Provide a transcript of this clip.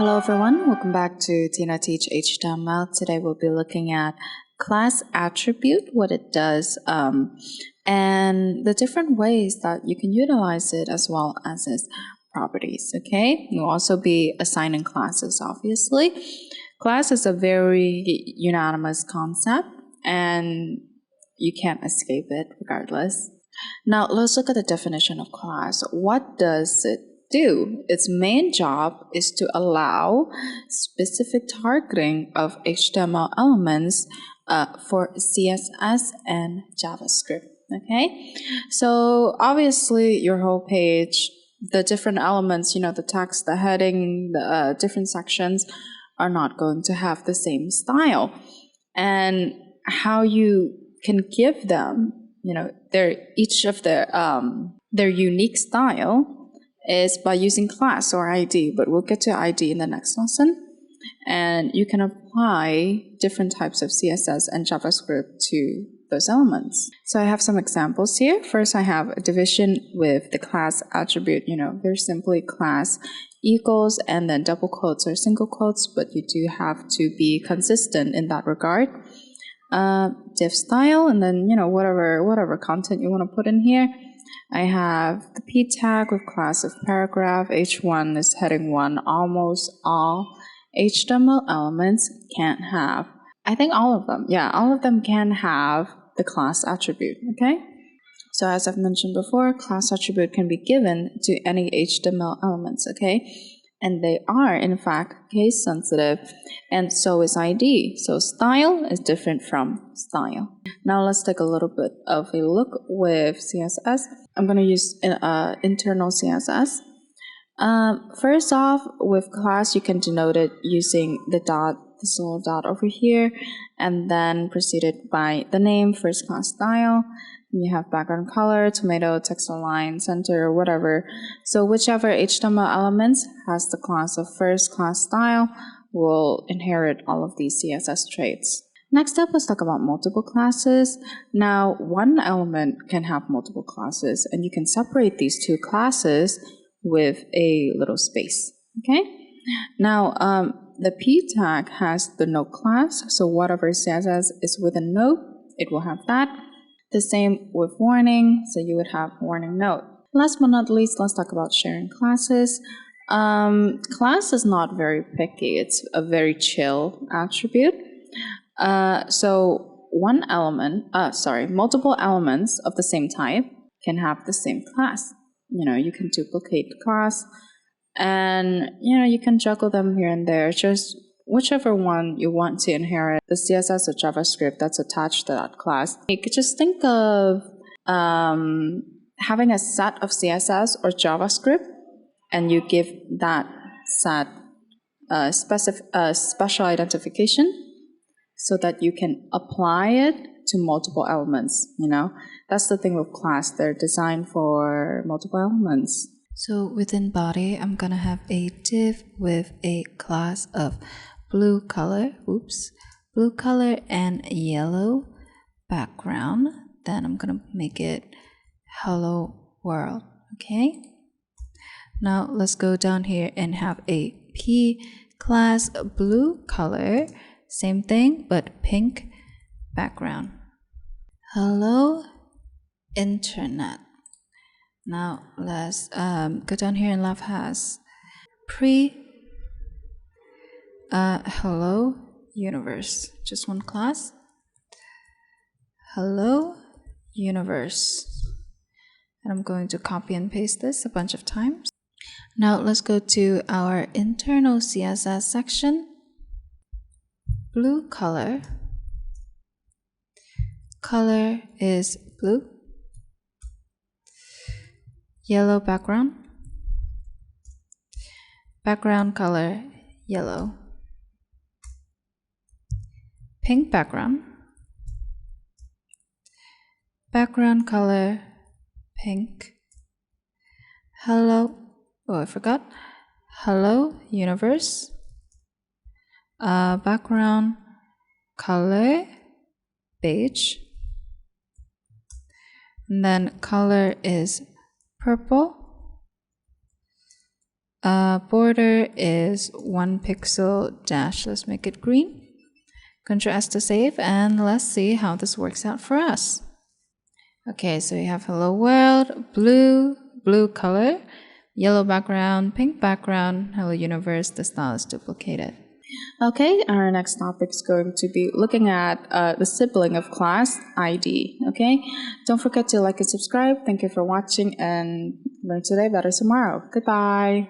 Hello everyone, welcome back to Tinateach HTML. Today we'll be looking at class attribute, what it does, and the different ways that you can utilize it as well as its properties, okay? You'll also be assigning classes, obviously. Class is a very unanimous concept and you can't escape it regardless. Now let's look at the definition of class. What does it do? Its main job is to allow specific targeting of HTML elements for CSS and JavaScript. Okay, so obviously your whole page, the different elements, the text, the heading, the different sections are not going to have the same style. And how you can give them, each of their unique style is by using class or ID, but we'll get to ID in the next lesson. And you can apply different types of CSS and JavaScript to those elements. So I have some examples here. First, I have a division with the class attribute, very simply class equals and then double quotes or single quotes, but you do have to be consistent in that regard. Div style, and then, whatever content you want to put in here. I have the p tag with class of paragraph. H1 is heading 1. Almost all HTML elements can't have, I think all of them, all of them can have the class attribute, okay? So as I've mentioned before, class attribute can be given to any HTML elements, okay? And they are, in fact, case sensitive, and so is ID. So style is different from style. Now let's take a little bit of a look with CSS. I'm going to use internal CSS. First off, with class, you can denote it using the dot, this little dot over here, and then preceded by the name, first class style. You have background color, tomato, text align, center, whatever. So whichever HTML elements has the class of first class style will inherit all of these CSS traits. Next up, let's talk about multiple classes. Now, one element can have multiple classes, and you can separate these two classes with a little space, okay? Now, the p tag has the node class, so whatever CSS is with a node, it will have that. The same with warning, so you would have warning node. Last but not least, let's talk about sharing classes. Class is not very picky. It's a very chill attribute. So multiple elements of the same type can have the same class. You can duplicate the class and, you can juggle them here and there. Just whichever one you want to inherit the CSS or JavaScript that's attached to that class. You could just think of having a set of CSS or JavaScript, and you give that set special identification so that you can apply it to multiple elements. That's the thing with class. They're designed for multiple elements. So within body, I'm gonna have a div with a class of blue color and yellow background. Then I'm gonna make it hello world, okay? Now let's go down here and have a p class blue color, same thing but pink background. Hello internet. Now let's go down here and left has hello universe, just one class, hello universe, and I'm going to copy and paste this a bunch of times. Now let's go to our internal CSS section. Blue color is blue, yellow background color yellow, pink background color pink, hello universe, background color beige, and then color is purple, Border is 1 pixel dash. Let's make it green. Control S to save, and let's see how this works out for us. Okay, so you have hello world, blue color, yellow background, pink background, hello universe. The style is duplicated. Okay, our next topic is going to be looking at the sibling of class ID. Okay, don't forget to like and subscribe. Thank you for watching, and learn today, better tomorrow. Goodbye.